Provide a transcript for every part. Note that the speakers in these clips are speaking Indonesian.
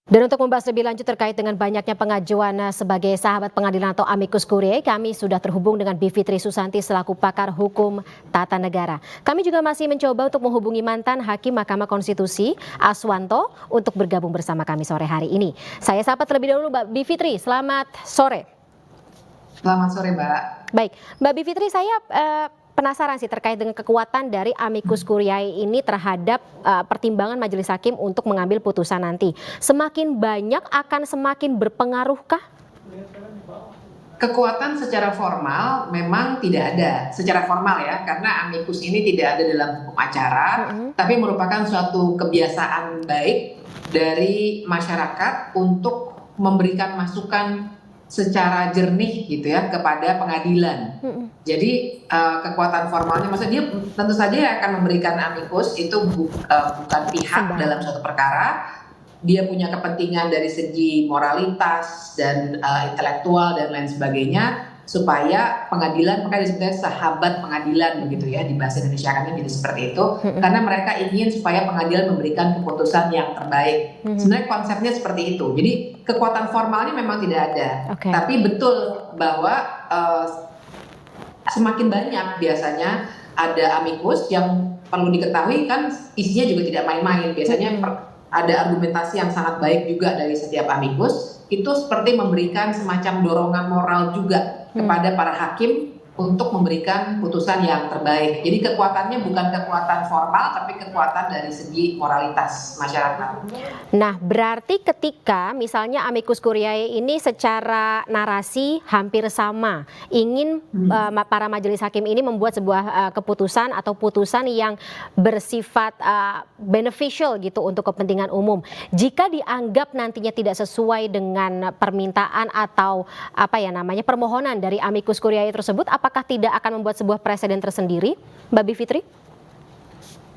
Dan untuk membahas lebih lanjut terkait dengan banyaknya pengajuan sebagai sahabat pengadilan atau amicus curiae, kami sudah terhubung dengan Bivitri Susanti selaku pakar hukum tata negara. Kami juga masih mencoba untuk menghubungi mantan Hakim Mahkamah Konstitusi Aswanto untuk bergabung bersama kami sore hari ini. Saya sapa terlebih dahulu Mbak Bivitri, selamat sore. Selamat sore Mbak. Baik, Mbak Bivitri, saya penasaran sih terkait dengan kekuatan dari amicus curiae ini terhadap pertimbangan majelis hakim untuk mengambil putusan nanti. Semakin banyak akan semakin berpengaruhkah? Kekuatan secara formal memang tidak ada, secara formal ya, karena amicus ini tidak ada dalam hukum acara, tapi merupakan suatu kebiasaan baik dari masyarakat untuk memberikan masukan secara jernih gitu ya kepada pengadilan. Jadi kekuatan formalnya, maksudnya dia tentu saja akan memberikan amicus itu bukan pihak dalam suatu perkara. Dia punya kepentingan dari segi moralitas dan intelektual dan lain sebagainya, supaya pengadilan, makanya disebutnya sahabat pengadilan begitu ya, di bahasa Indonesia kan jadi seperti itu, karena mereka ingin supaya pengadilan memberikan keputusan yang terbaik. Sebenarnya konsepnya seperti itu. Jadi kekuatan formalnya memang tidak ada, tapi betul bahwa semakin banyak biasanya ada amicus yang perlu diketahui kan isinya juga tidak main-main. Biasanya ada argumentasi yang sangat baik juga dari setiap amicus, itu seperti memberikan semacam dorongan moral juga kepada para hakim untuk memberikan putusan yang terbaik. Jadi kekuatannya bukan kekuatan formal, tapi kekuatan dari segi moralitas masyarakat. Nah, berarti ketika misalnya amicus curiae ini secara narasi hampir sama, ingin para majelis hakim ini membuat sebuah keputusan atau putusan yang bersifat beneficial gitu untuk kepentingan umum. Jika dianggap nantinya tidak sesuai dengan permintaan atau permohonan dari amicus curiae tersebut, apakah tidak akan membuat sebuah presiden tersendiri, Mbak Bivitri?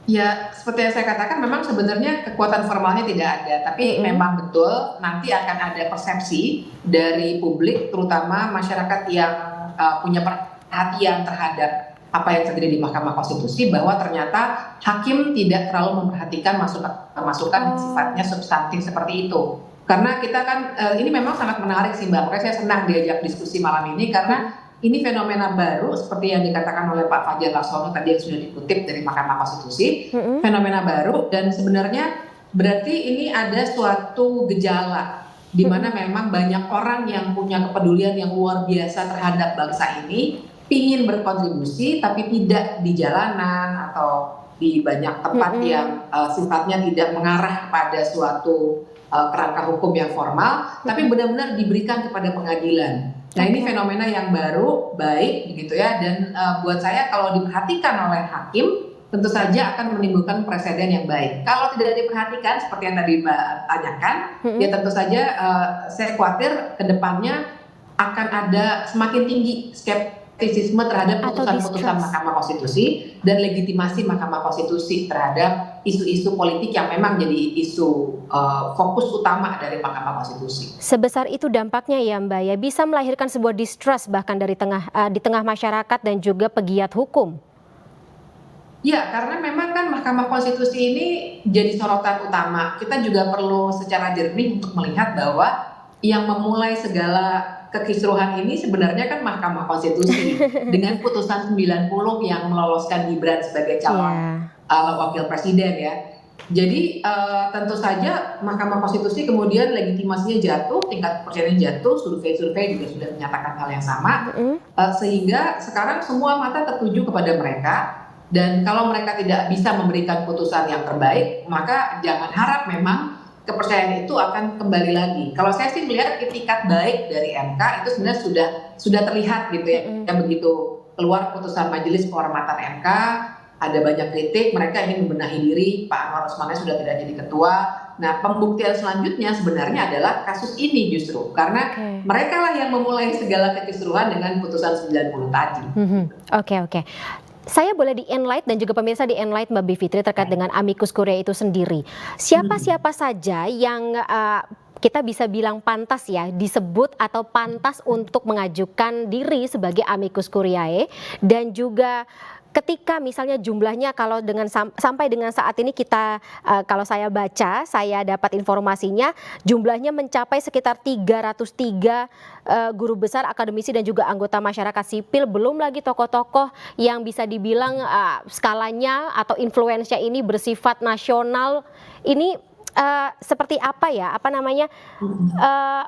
Ya, seperti yang saya katakan, memang sebenarnya kekuatan formalnya tidak ada, tapi memang betul nanti akan ada persepsi dari publik, terutama masyarakat yang punya perhatian terhadap apa yang terjadi di Mahkamah Konstitusi, bahwa ternyata hakim tidak terlalu memperhatikan masukan yang sifatnya substantif seperti itu. Karena kita kan, ini memang sangat menarik sih Mbak, makanya saya senang diajak diskusi malam ini, karena ini fenomena baru seperti yang dikatakan oleh Pak Fajar Laksono tadi yang sudah dikutip dari Mahkamah Konstitusi, fenomena baru, dan sebenarnya berarti ini ada suatu gejala di mana memang banyak orang yang punya kepedulian yang luar biasa terhadap bangsa ini, ingin berkontribusi tapi tidak di jalanan atau di banyak tempat yang sifatnya tidak mengarah kepada suatu kerangka hukum yang formal, tapi benar-benar diberikan kepada pengadilan. Nah, ini fenomena yang baru, baik begitu ya, dan buat saya kalau diperhatikan oleh hakim, tentu saja akan menimbulkan presiden yang baik. Kalau tidak diperhatikan seperti yang tadi Mbak tanyakan, ya tentu saja saya khawatir ke depannya akan ada semakin tinggi skeptisisme terhadap putusan-putusan Mahkamah Konstitusi dan legitimasi Mahkamah Konstitusi terhadap isu-isu politik yang memang jadi isu fokus utama dari Mahkamah Konstitusi. Sebesar itu dampaknya ya Mbak ya, bisa melahirkan sebuah distrust bahkan di tengah masyarakat dan juga pegiat hukum. Ya, karena memang kan Mahkamah Konstitusi ini jadi sorotan utama. Kita juga perlu secara jernih untuk melihat bahwa yang memulai segala kekisruhan ini sebenarnya kan Mahkamah Konstitusi dengan putusan 90 yang meloloskan Gibran sebagai calon wakil presiden ya. Jadi tentu saja Mahkamah Konstitusi kemudian legitimasinya jatuh, tingkat kepercayaan jatuh, survei-survei juga sudah menyatakan hal yang sama, sehingga sekarang semua mata tertuju kepada mereka, dan kalau mereka tidak bisa memberikan putusan yang terbaik, maka jangan harap memang kepercayaan itu akan kembali lagi. Kalau saya sih melihat itikat baik dari MK itu sebenarnya sudah terlihat gitu ya, begitu keluar putusan Majelis Kehormatan MK, ada banyak kritik, mereka ingin membenahi diri, Pak Anwar Usmane sudah tidak jadi ketua. Nah, pembuktian selanjutnya sebenarnya adalah kasus ini justru, karena mereka lah yang memulai segala kekisruhan dengan putusan 90 tadi. Oke. Saya boleh di-enlight dan juga pemirsa di-enlight Mbak Bivitri terkait dengan amicus curiae itu sendiri. Siapa-siapa saja yang kita bisa bilang pantas ya disebut atau pantas untuk mengajukan diri sebagai amicus curiae, dan juga ketika misalnya jumlahnya kalau dengan sampai dengan saat ini kita kalau saya baca, saya dapat informasinya jumlahnya mencapai sekitar 303 guru besar, akademisi dan juga anggota masyarakat sipil, belum lagi tokoh-tokoh yang bisa dibilang skalanya atau influence-nya ini bersifat nasional. Ini seperti apa ya,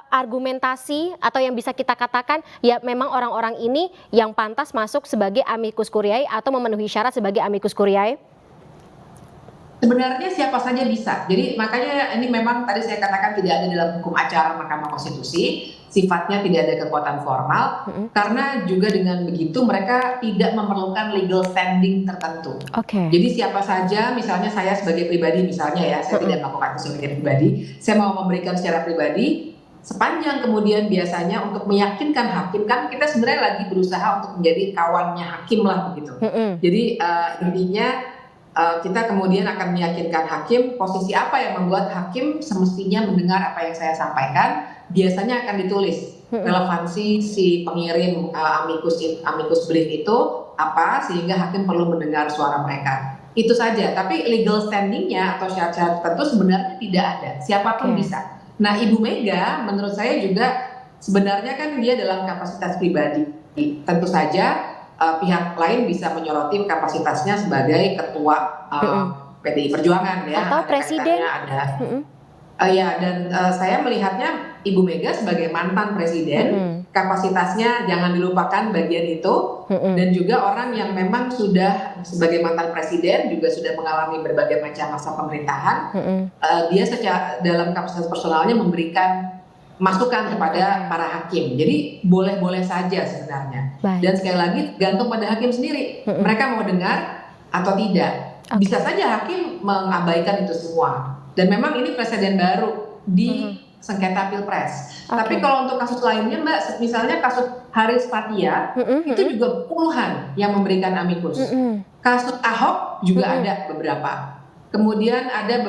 argumentasi atau yang bisa kita katakan ya memang orang-orang ini yang pantas masuk sebagai amicus curiae atau memenuhi syarat sebagai amicus curiae? Sebenarnya siapa saja bisa. Jadi makanya ini memang tadi saya katakan tidak ada dalam hukum acara Mahkamah Konstitusi, sifatnya tidak ada kekuatan formal, karena juga dengan begitu mereka tidak memerlukan legal standing tertentu. Jadi siapa saja, misalnya saya sebagai pribadi misalnya ya, saya tidak melakukan itu sebagai pribadi, saya mau memberikan secara pribadi, sepanjang kemudian biasanya untuk meyakinkan hakim, kan kita sebenarnya lagi berusaha untuk menjadi kawannya hakim lah begitu. Jadi intinya kita kemudian akan meyakinkan hakim posisi apa yang membuat hakim semestinya mendengar apa yang saya sampaikan, biasanya akan ditulis relevansi si pengirim amicus brief itu apa sehingga hakim perlu mendengar suara mereka. Itu saja, tapi legal standingnya atau syarat-syarat tertentu sebenarnya tidak ada, siapapun bisa. Nah, Ibu Mega menurut saya juga sebenarnya kan dia dalam kapasitas pribadi, tentu saja pihak lain bisa menyoroti kapasitasnya sebagai ketua PDI Perjuangan ya, atau presiden ada. Ya, dan saya melihatnya Ibu Mega sebagai mantan presiden, kapasitasnya jangan dilupakan bagian itu, dan juga orang yang memang sudah sebagai mantan presiden juga sudah mengalami berbagai macam masa pemerintahan. Dia secara dalam kapasitas personalnya memberikan masukan kepada para hakim. Jadi boleh-boleh saja sebenarnya. Dan sekali lagi gantung pada hakim sendiri. Mereka mau dengar atau tidak. Bisa saja hakim mengabaikan itu semua. Dan memang ini presiden baru di sengketa Pilpres. Tapi kalau untuk kasus lainnya Mbak, misalnya kasus Haris Fathia, itu juga puluhan yang memberikan amicus. Kasus Ahok juga ada beberapa. Kemudian ada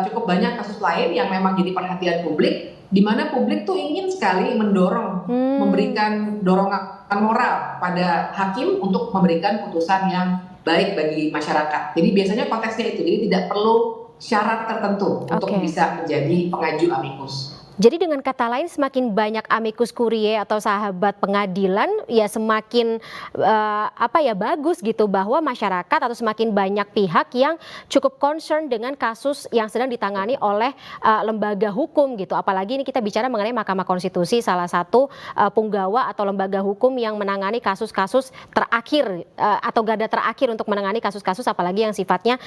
cukup banyak kasus lain yang memang jadi perhatian publik, di mana publik tuh ingin sekali mendorong, memberikan dorongan moral pada hakim untuk memberikan putusan yang baik bagi masyarakat. Jadi biasanya konteksnya itu, jadi tidak perlu syarat tertentu untuk bisa menjadi pengaju amicus. Jadi dengan kata lain semakin banyak amicus curiae atau sahabat pengadilan ya semakin bagus gitu bahwa masyarakat atau semakin banyak pihak yang cukup concern dengan kasus yang sedang ditangani oleh lembaga hukum gitu. Apalagi ini kita bicara mengenai Mahkamah Konstitusi, salah satu punggawa atau lembaga hukum yang menangani kasus-kasus terakhir atau garda terakhir untuk menangani kasus-kasus apalagi yang sifatnya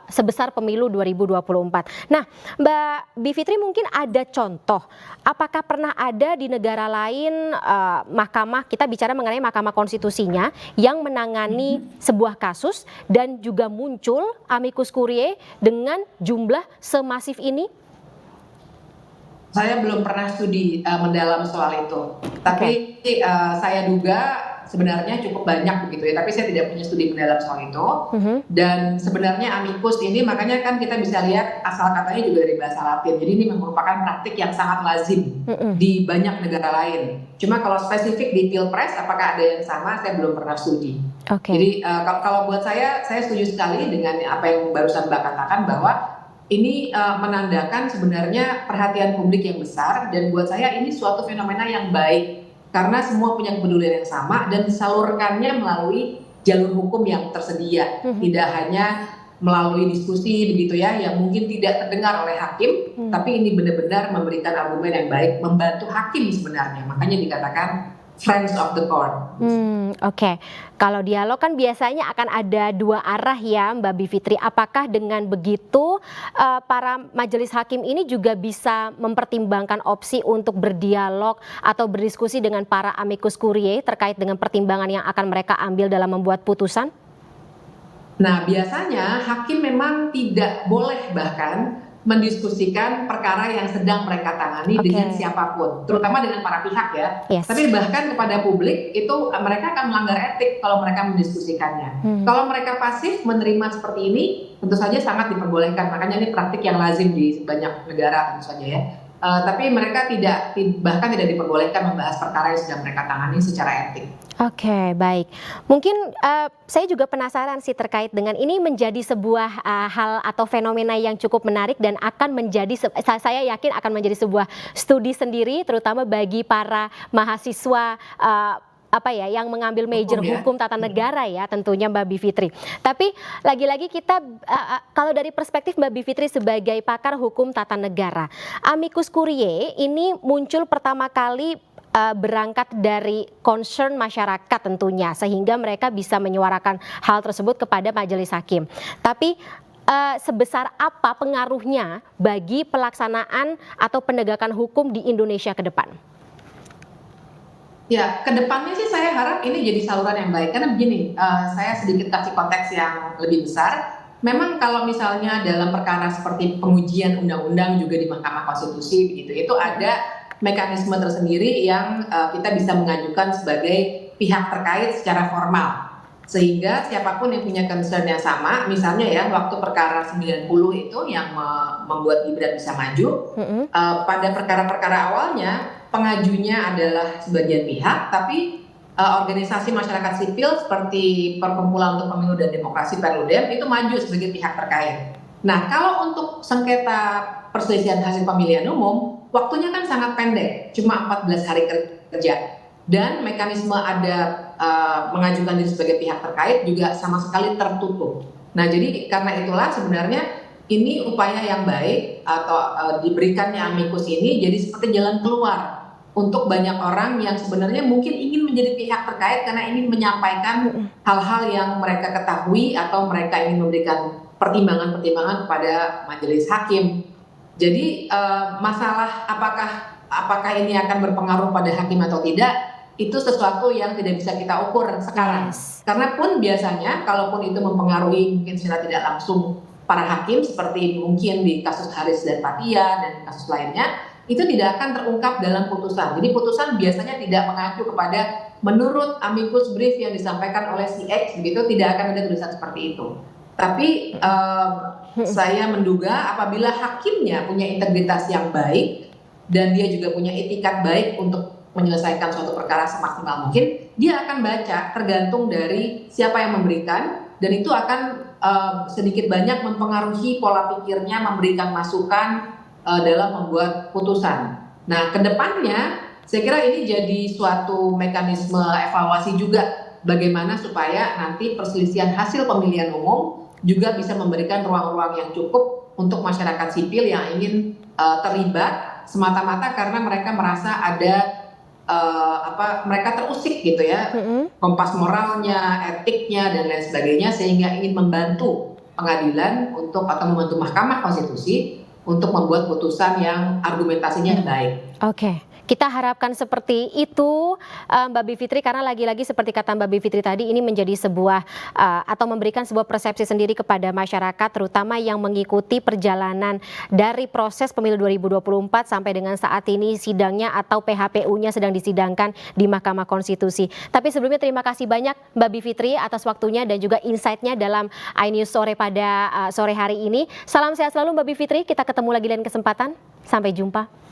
sebesar pemilu 2024. Nah, Mbak Bivitri mungkin ada contoh, apakah pernah ada di negara lain mahkamah, kita bicara mengenai Mahkamah Konstitusinya yang menangani sebuah kasus dan juga muncul amicus curiae dengan jumlah semasif ini? Saya belum pernah studi mendalam soal itu, tapi saya duga sebenarnya cukup banyak begitu ya, tapi saya tidak punya studi mendalam soal itu. Dan sebenarnya amicus ini makanya kan kita bisa lihat asal katanya juga dari bahasa Latin, jadi ini merupakan praktik yang sangat lazim di banyak negara lain. Cuma kalau spesifik di Pilpres apakah ada yang sama, saya belum pernah studi. Jadi kalau buat saya setuju sekali dengan apa yang barusan Mbak katakan bahwa ini menandakan sebenarnya perhatian publik yang besar, dan buat saya ini suatu fenomena yang baik karena semua punya kepedulian yang sama dan disalurkannya melalui jalur hukum yang tersedia, tidak hanya melalui diskusi begitu ya yang mungkin tidak terdengar oleh hakim, tapi ini benar-benar memberikan argumen yang baik, membantu hakim sebenarnya, makanya dikatakan friends of the court. Kalau dialog kan biasanya akan ada dua arah ya Mbak Bivitri. Apakah dengan begitu para majelis hakim ini juga bisa mempertimbangkan opsi untuk berdialog atau berdiskusi dengan para amicus curiae terkait dengan pertimbangan yang akan mereka ambil dalam membuat putusan? Nah, biasanya hakim memang tidak boleh bahkan mendiskusikan perkara yang sedang mereka tangani dengan siapapun, terutama dengan para pihak ya. Tapi bahkan kepada publik itu mereka akan melanggar etik kalau mereka mendiskusikannya. Kalau mereka pasif menerima seperti ini, tentu saja sangat diperbolehkan. Makanya ini praktik yang lazim di banyak negara tentu saja ya. tapi mereka bahkan tidak diperbolehkan membahas perkara yang sedang mereka tangani secara etik. Oke, baik. Mungkin saya juga penasaran sih terkait dengan ini menjadi sebuah hal atau fenomena yang cukup menarik dan akan menjadi, saya yakin akan menjadi sebuah studi sendiri, terutama bagi para mahasiswa yang mengambil major hukum tata negara ya, tentunya Mbak Bivitri. Tapi lagi-lagi kita kalau dari perspektif Mbak Bivitri sebagai pakar hukum tata negara, amicus curiae ini muncul pertama kali berangkat dari concern masyarakat tentunya, sehingga mereka bisa menyuarakan hal tersebut kepada majelis hakim. Tapi sebesar apa pengaruhnya bagi pelaksanaan atau penegakan hukum di Indonesia ke depan? Ya, ke depannya sih saya harap ini jadi saluran yang baik. Karena begini, saya sedikit kasih konteks yang lebih besar. Memang kalau misalnya dalam perkara seperti pengujian undang-undang juga di Mahkamah Konstitusi begitu, itu ada mekanisme tersendiri yang kita bisa mengajukan sebagai pihak terkait secara formal. Sehingga siapapun yang punya concern yang sama, misalnya ya waktu perkara 90 itu yang membuat Gibran bisa maju, pada perkara-perkara awalnya pengajunya adalah sebagian pihak, tapi organisasi masyarakat sipil seperti Perkumpulan untuk Pemilu dan Demokrasi Perludem itu maju sebagai pihak terkait. Nah, kalau untuk sengketa perselisihan hasil pemilihan umum, waktunya kan sangat pendek, cuma 14 hari kerja. Dan mekanisme ada mengajukan diri sebagai pihak terkait juga sama sekali tertutup. Nah, jadi karena itulah sebenarnya ini upaya yang baik atau diberikannya amicus ini jadi seperti jalan keluar untuk banyak orang yang sebenarnya mungkin ingin menjadi pihak terkait karena ingin menyampaikan hal-hal yang mereka ketahui atau mereka ingin memberikan pertimbangan-pertimbangan kepada majelis hakim. Jadi masalah apakah ini akan berpengaruh pada hakim atau tidak, itu sesuatu yang tidak bisa kita ukur sekarang. Karena pun biasanya kalaupun itu mempengaruhi mungkin secara tidak langsung para hakim seperti mungkin di kasus Haris dan Fathia dan kasus lainnya, itu tidak akan terungkap dalam putusan. Jadi putusan biasanya tidak mengacu kepada menurut amicus brief yang disampaikan oleh si X begitu, tidak akan ada tulisan seperti itu. Tapi saya menduga apabila hakimnya punya integritas yang baik dan dia juga punya etikat baik untuk menyelesaikan suatu perkara semaksimal mungkin, dia akan baca tergantung dari siapa yang memberikan, dan itu akan sedikit banyak mempengaruhi pola pikirnya, memberikan masukan dalam membuat putusan. Nah, kedepannya saya kira ini jadi suatu mekanisme evaluasi juga bagaimana supaya nanti perselisihan hasil pemilihan umum juga bisa memberikan ruang-ruang yang cukup untuk masyarakat sipil yang ingin terlibat semata-mata karena mereka merasa ada mereka terusik gitu ya, kompas moralnya, etiknya dan lain sebagainya, sehingga ingin membantu pengadilan untuk atau membantu Mahkamah Konstitusi untuk membuat putusan yang argumentasinya baik. Oke, kita harapkan seperti itu Mbak Bivitri, karena lagi-lagi seperti kata Mbak Bivitri tadi, ini menjadi sebuah atau memberikan sebuah persepsi sendiri kepada masyarakat, terutama yang mengikuti perjalanan dari proses pemilu 2024 sampai dengan saat ini sidangnya atau PHPU-nya sedang disidangkan di Mahkamah Konstitusi. Tapi sebelumnya terima kasih banyak Mbak Bivitri atas waktunya dan juga insight-nya dalam iNews Sore pada sore hari ini. Salam sehat selalu Mbak Bivitri, kita ketemu lagi lain kesempatan. Sampai jumpa.